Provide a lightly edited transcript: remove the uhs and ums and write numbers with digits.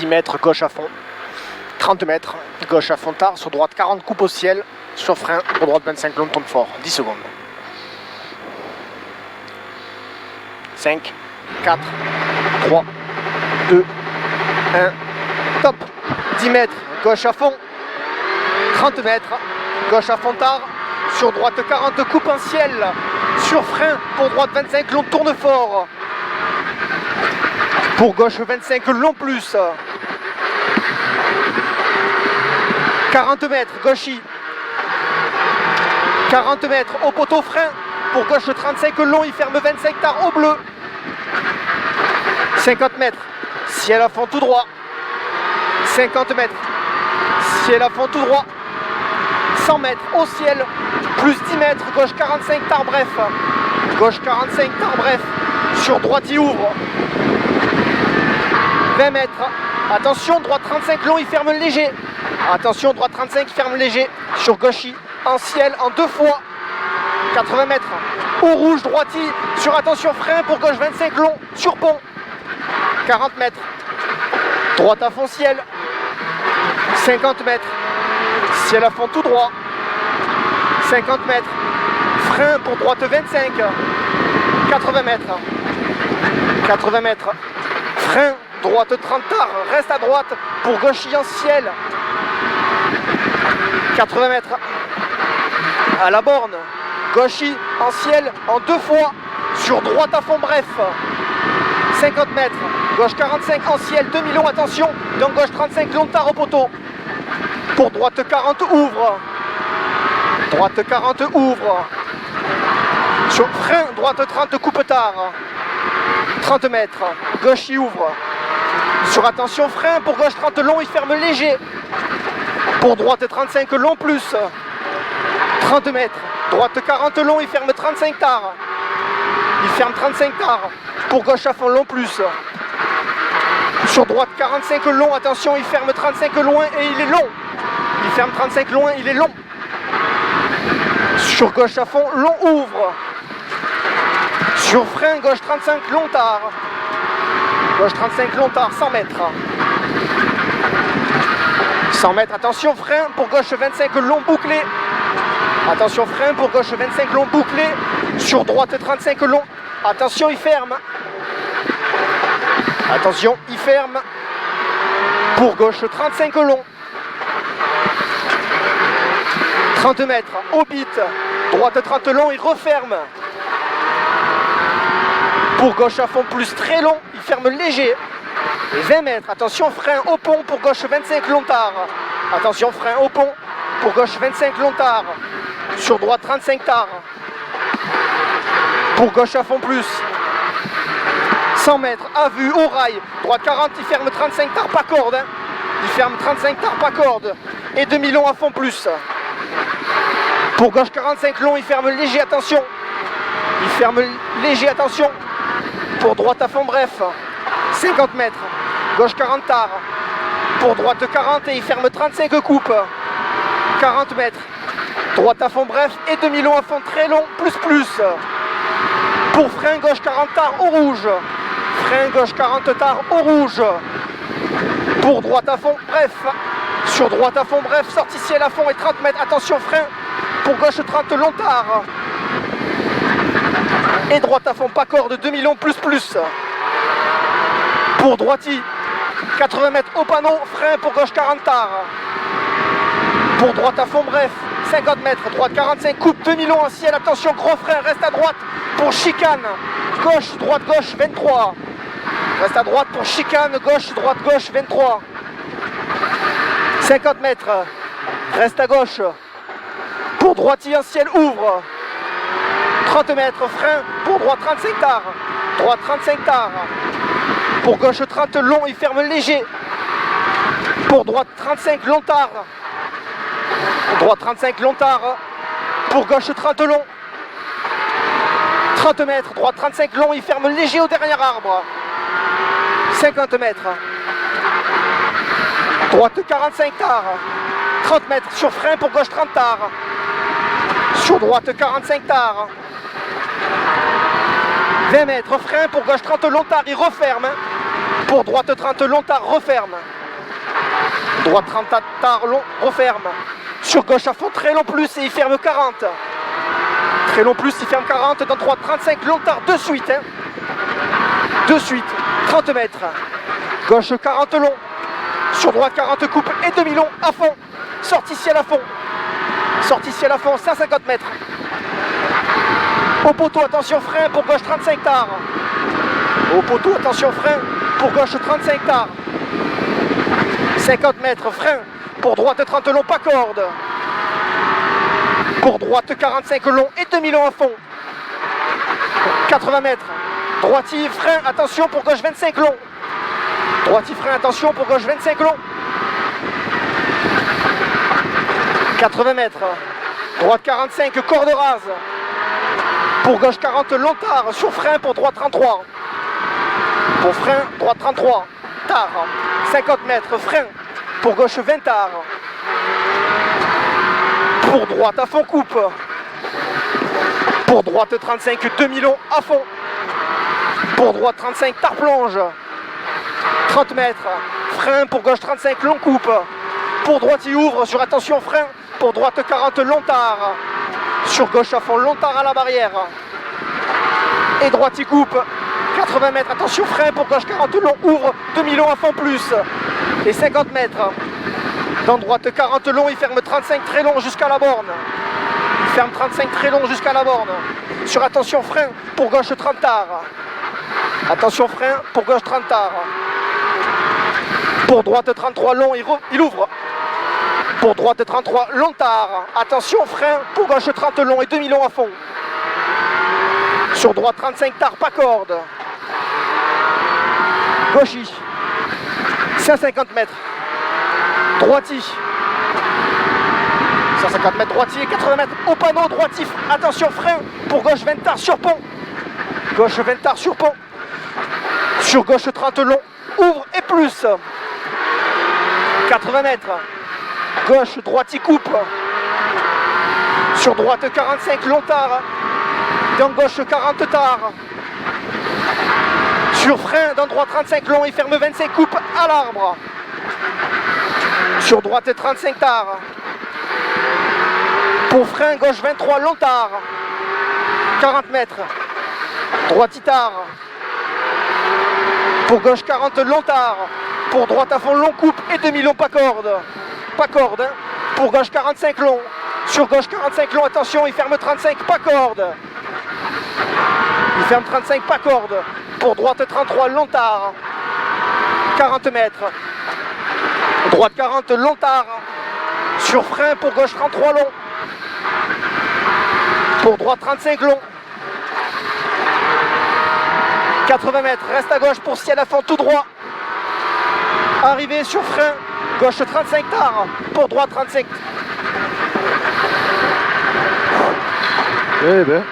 10 mètres, gauche à fond. 30 mètres, gauche à fond tard, sur droite 40, coupe au ciel, sur frein, pour droite 25 long, tourne fort, 10 secondes. 5, 4, 3, 2, 1, top. 10 mètres, gauche à fond. 30 mètres, gauche à fond tard, sur droite 40, coupe en ciel, sur frein, pour droite 25 long, tourne fort. Pour gauche 25 long plus. 40 mètres, gauchy. 40 mètres, au poteau frein. Pour gauche 35 long, il ferme 25 tard au bleu. 50 mètres, ciel à fond tout droit. 50 mètres, ciel à fond tout droit. 100 mètres au ciel, plus 10 mètres, gauche 45 tard bref. Gauche 45 tard bref. Sur droite il ouvre. 20 mètres. Attention, droite 35 long, il ferme léger. Attention, droite 35, il ferme léger. Sur gauchy, en ciel, en 2 fois. 80 mètres. Au rouge, droiti. Sur attention, frein pour gauche 25 long. Sur pont. 40 mètres. Droite à fond ciel. 50 mètres. Ciel à fond tout droit. 50 mètres. Frein pour droite 25. 80 mètres. 80 mètres. Frein. Droite 30 tard, reste à droite pour gauchy en ciel. 80 mètres. À la borne. Gauchy en ciel en 2 fois. Sur droite à fond bref. 50 mètres. Gauche 45 en ciel, demi long, attention. Donc gauche 35 long tard au poteau. Pour droite 40 ouvre. Droite 40 ouvre. Sur frein, droite 30 coupe tard. 30 mètres. Gauchy ouvre. Sur attention frein, pour gauche 30 long, il ferme léger. Pour droite 35 long plus. 30 mètres. Droite 40 long, il ferme 35 tard. Il ferme 35 tard. Pour gauche à fond long plus. Sur droite 45 long, attention, il ferme 35 loin et il est long. Il ferme 35 loin, il est long. Sur gauche à fond, long ouvre. Sur frein, gauche 35 long tard. Gauche 35 long tard, 100 mètres. 100 mètres, attention, frein pour gauche 25 long bouclé. Attention, frein pour gauche 25 long bouclé. Sur droite 35 long. Attention, il ferme. Attention, il ferme. Pour gauche 35 long. 30 mètres, au bit. Droite 30 long, il referme. Pour gauche à fond plus très long, il ferme léger. Et 20 mètres, attention, frein au pont pour gauche 25 long tard. Attention, frein au pont pour gauche 25 long tard. Sur droite 35 tard. Pour gauche à fond plus. 100 mètres, à vue, au rail. Droite 40, il ferme 35 tard, pas corde. Hein. Il ferme 35 tard, pas corde. Et demi long à fond plus. Pour gauche 45 long, il ferme léger, attention. Il ferme léger, attention. Pour droite à fond bref. 50 mètres. Gauche 40 tard. Pour droite 40 et il ferme 35 coupes. 40 mètres. Droite à fond bref et demi long à fond très long, plus plus. Pour frein gauche 40 tard au rouge. Frein gauche 40 tard au rouge. Pour droite à fond bref. Sur droite à fond bref, sortie ciel à fond et 30 mètres. Attention, frein. Pour gauche 30 long tard. Et droite à fond pas corde, demi long plus plus. Pour droiti, 80 mètres au panneau, frein pour gauche 40 tard. Pour droite à fond bref, 50 mètres, droite 45, coupe demi long en ciel, attention gros frein, reste à droite pour chicane. Gauche, droite, gauche, 23. Reste à droite pour chicane, gauche, droite, gauche, 23. 50 mètres, reste à gauche. Pour droiti en ciel, ouvre. 30 mètres, frein, pour droite 35 tard. Droite 35 tard. Pour gauche 30 long, il ferme léger. Pour droite 35 long tard. Droite 35 long tard. Pour gauche 30 long. 30 mètres, droite 35 long, il ferme léger au dernier arbre. 50 mètres. Droite 45 tard. 30 mètres sur frein pour gauche 30 tard. Sur droite 45 tard. 20 mètres, frein pour gauche 30 long tard, il referme. Pour droite 30 long tard, referme. Droite 30 tard long, referme. Sur gauche à fond, très long plus et il ferme 40. Très long plus, il ferme 40. Dans droite 35 long tard, de suite. Hein. De suite, 30 mètres. Gauche 40 long. Sur droite 40 coupe et demi long à fond. Sortie ciel à fond. Sortie ciel à fond, 150 mètres. Au poteau, attention frein pour gauche 35 tard. Au poteau, attention frein pour gauche 35 tard. 50 mètres, frein pour droite 30 long, pas corde. Pour droite 45 long et demi long à fond. 80 mètres. Droitier, frein, attention pour gauche 25 long. Droitier, frein, attention pour gauche 25 long. 80 mètres. Droite 45, corde rase. Pour gauche 40, long tard. Sur frein pour droite 33. Pour frein, droite 33. Tard. 50 mètres, frein. Pour gauche 20 tard. Pour droite à fond coupe. Pour droite 35, demi long à fond. Pour droite 35, tard plonge. 30 mètres. Frein pour gauche 35, long coupe. Pour droite il ouvre sur attention frein. Pour droite 40, long tard. Sur gauche à fond, long tard à la barrière. Et droite il coupe. 80 mètres, attention frein pour gauche 40 long, ouvre, demi long à fond plus. Et 50 mètres. Dans droite 40 long, il ferme 35 très long jusqu'à la borne. Il ferme 35 très long jusqu'à la borne. Sur attention frein pour gauche 30 tard. Attention frein pour gauche 30 tard. Pour droite 33 long, il ouvre. Pour droite 33 long tard. Attention frein pour gauche 30 long et demi long à fond. Sur droite 35 tard, pas corde. Gauchy. 150 mètres. Droitier. 150 mètres droitier, 80 mètres au panneau droitif. Attention frein pour gauche 20 tard sur pont. Gauche 20 tard sur pont. Sur gauche 30 long, ouvre et plus. 80 mètres. Gauche, droitier coupe. Sur droite 45 long tard. Dans gauche 40 tard. Sur frein, dans droite 35 long, il ferme 25 coupe à l'arbre. Sur droite 35 tard. Pour frein, gauche 23 long tard. 40 mètres. Droitier tard. Pour gauche 40 long tard. Pour droite à fond long coupe et demi long pas corde. Pas corde. Hein. Pour gauche 45 long. Sur gauche 45 long, attention, il ferme 35 pas corde. Il ferme 35 pas corde. Pour droite 33 long tard. 40 mètres. Droite 40 long tard. Sur frein pour gauche 33 long. Pour droite 35 long. 80 mètres. Reste à gauche pour ciel à fond tout droit. Arrivé sur frein. Gauche 35 tard. Pour droite 35. Eh ben.